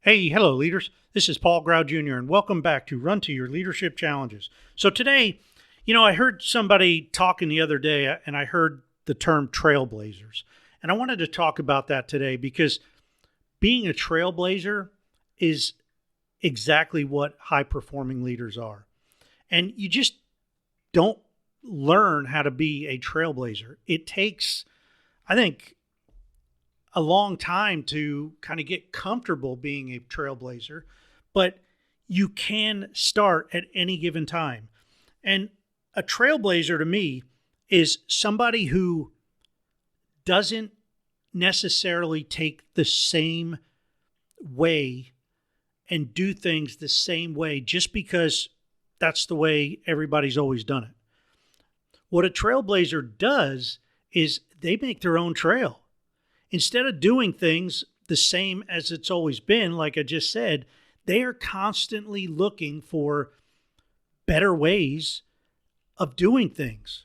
Hey, hello, leaders. This is Paul Grau Jr., and welcome back to Run to Your Leadership Challenges. So, today, I heard somebody talking the other day, and I heard the term trailblazers. And I wanted to talk about that today because being a trailblazer is exactly what high performing leaders are. And you just don't learn how to be a trailblazer. It takes, I think, a long time to kind of get comfortable being a trailblazer, but you can start at any given time. And a trailblazer to me is somebody who doesn't necessarily take the same way and do things the same way just because that's the way everybody's always done it. What a trailblazer does is they make their own trail. Instead of doing things the same as it's always been, like I just said, they are constantly looking for better ways of doing things.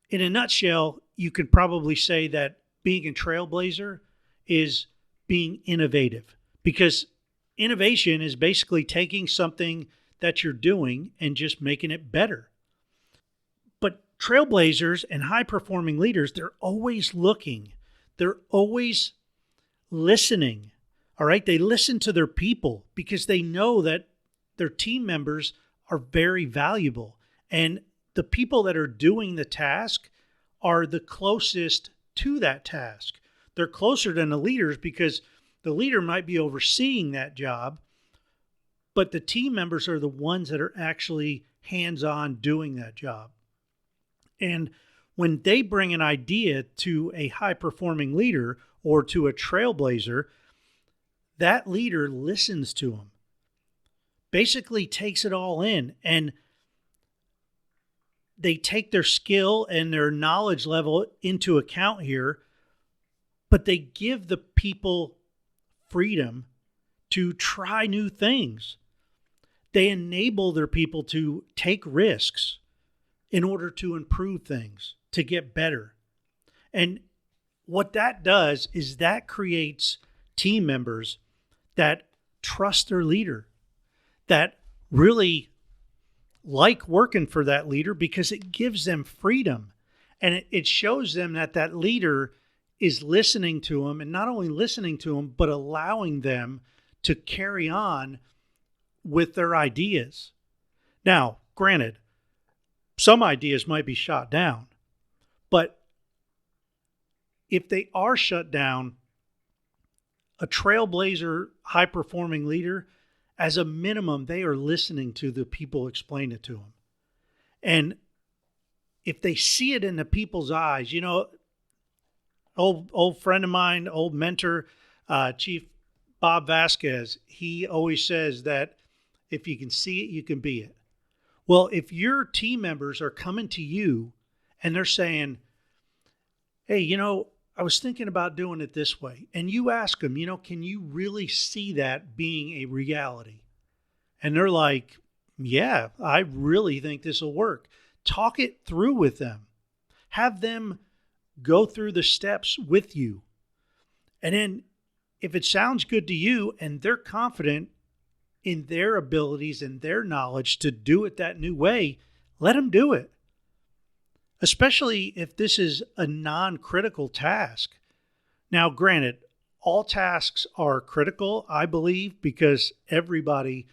In a nutshell, you could probably say that being a trailblazer is being innovative, because innovation is basically taking something that you're doing and just making it better. But trailblazers and high-performing leaders, they're always looking. They're always listening, all right? They listen to their people because they know that their team members are very valuable. And the people that are doing the task are the closest to that task. They're closer than the leaders because the leader might be overseeing that job, but the team members are the ones that are actually hands-on doing that job. And when they bring an idea to a high-performing leader or to a trailblazer, that leader listens to them, basically takes it all in, and they take their skill and their knowledge level into account here, but they give the people freedom to try new things. They enable their people to take risks in order to improve things, to get better. And what that does is that creates team members that trust their leader, that really like working for that leader because it gives them freedom. And it shows them that that leader is listening to them, and not only listening to them, but allowing them to carry on with their ideas. Now, granted, some ideas might be shot down, but if they are shut down, a trailblazer, high-performing leader, as a minimum, they are listening to the people explain it to them. And if they see it in the people's eyes, old friend of mine, old mentor, Chief Bob Vasquez, he always says that if you can see it, you can be it. Well, if your team members are coming to you and they're saying, hey, I was thinking about doing it this way. And you ask them, can you really see that being a reality? And they're like, yeah, I really think this will work. Talk it through with them. Have them go through the steps with you. And then if it sounds good to you and they're confident in their abilities and their knowledge to do it that new way, let them do it. Especially if this is a non-critical task. Now, granted, all tasks are critical, I believe, because everybody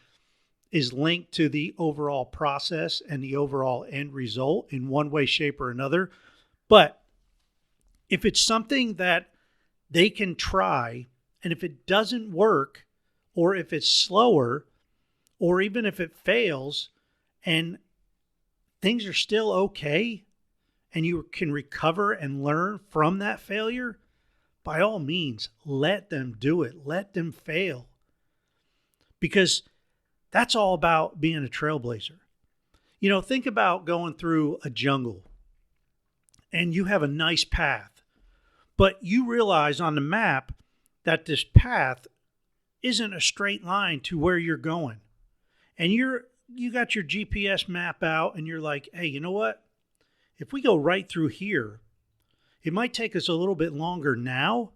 is linked to the overall process and the overall end result in one way, shape, or another. But if it's something that they can try, and if it doesn't work, or if it's slower, or even if it fails and things are still okay and you can recover and learn from that failure, by all means, let them do it. Let them fail. Because that's all about being a trailblazer. Think about going through a jungle and you have a nice path, but you realize on the map that this path isn't a straight line to where you're going. And you got your GPS map out and you're like, hey, you know what? If we go right through here, it might take us a little bit longer now,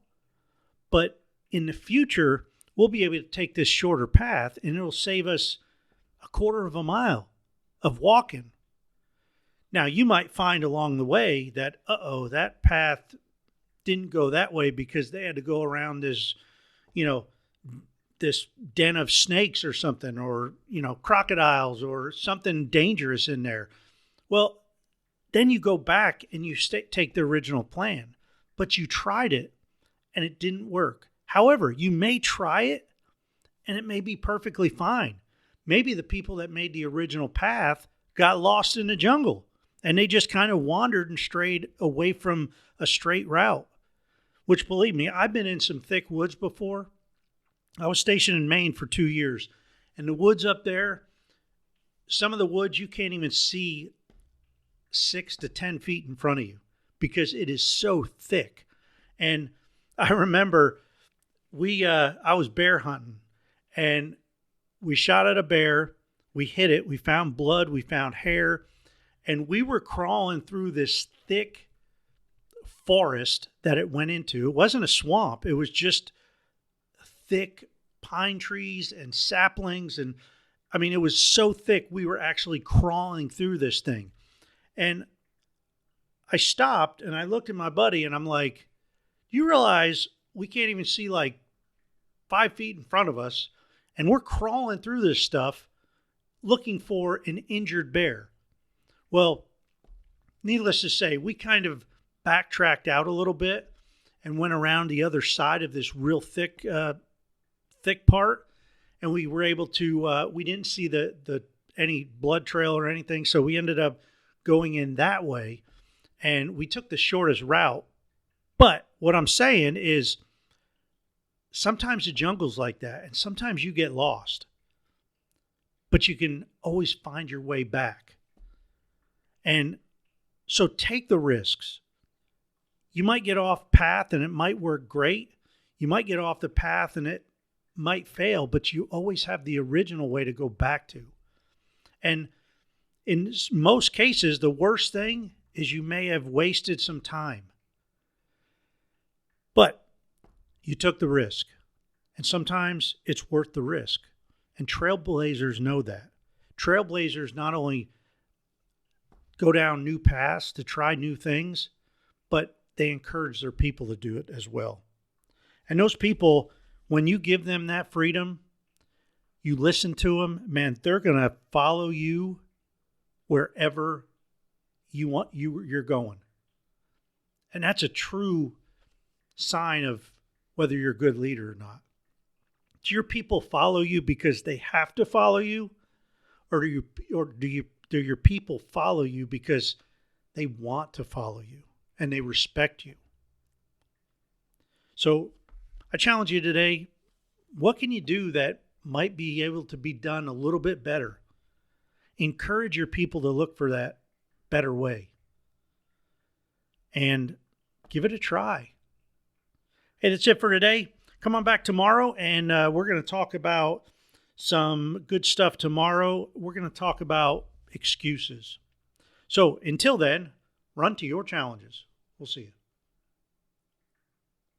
but in the future, we'll be able to take this shorter path, and it'll save us a quarter of a mile of walking. Now, you might find along the way that, that path didn't go that way because they had to go around this, this den of snakes or something, or, crocodiles or something dangerous in there. Well, then you go back and you take the original plan, but you tried it and it didn't work. However, you may try it and it may be perfectly fine. Maybe the people that made the original path got lost in the jungle and they just kind of wandered and strayed away from a straight route, which, believe me, I've been in some thick woods before. I was stationed in Maine for 2 years, and the woods up there, some of the woods you can't even see 6 to 10 feet in front of you because it is so thick. And I remember I was bear hunting, and we shot at a bear. We hit it. We found blood. We found hair. And we were crawling through this thick forest that it went into. It wasn't a swamp. It was just thick pine trees and saplings. And I mean, it was so thick, we were actually crawling through this thing. And I stopped and I looked at my buddy and I'm like, do you realize we can't even see like 5 feet in front of us, and we're crawling through this stuff looking for an injured bear? Well, needless to say, we kind of backtracked out a little bit and went around the other side of this real thick part, and we were able to. We didn't see any blood trail or anything, so we ended up going in that way, and we took the shortest route. But what I'm saying is, sometimes the jungle's like that, and sometimes you get lost, but you can always find your way back. And so take the risks. You might get off path and it might work great. You might get off the path and it might fail, but you always have the original way to go back to. And in most cases, the worst thing is you may have wasted some time. But you took the risk. And sometimes it's worth the risk. And Trailblazers know that. Trailblazers not only go down new paths to try new things, but they encourage their people to do it as well. And those people, when you give them that freedom, you listen to them, man, they're going to follow you wherever you're going. And that's a true sign of whether you're a good leader or not. Do your people follow you because they have to follow you, or do your people follow you because they want to follow you and they respect you? So I challenge you today, what can you do that might be able to be done a little bit better? Encourage your people to look for that better way and give it a try. Hey, that's it for today. Come on back tomorrow, and we're going to talk about some good stuff tomorrow. We're going to talk about excuses. So until then, run to your challenges. We'll see you.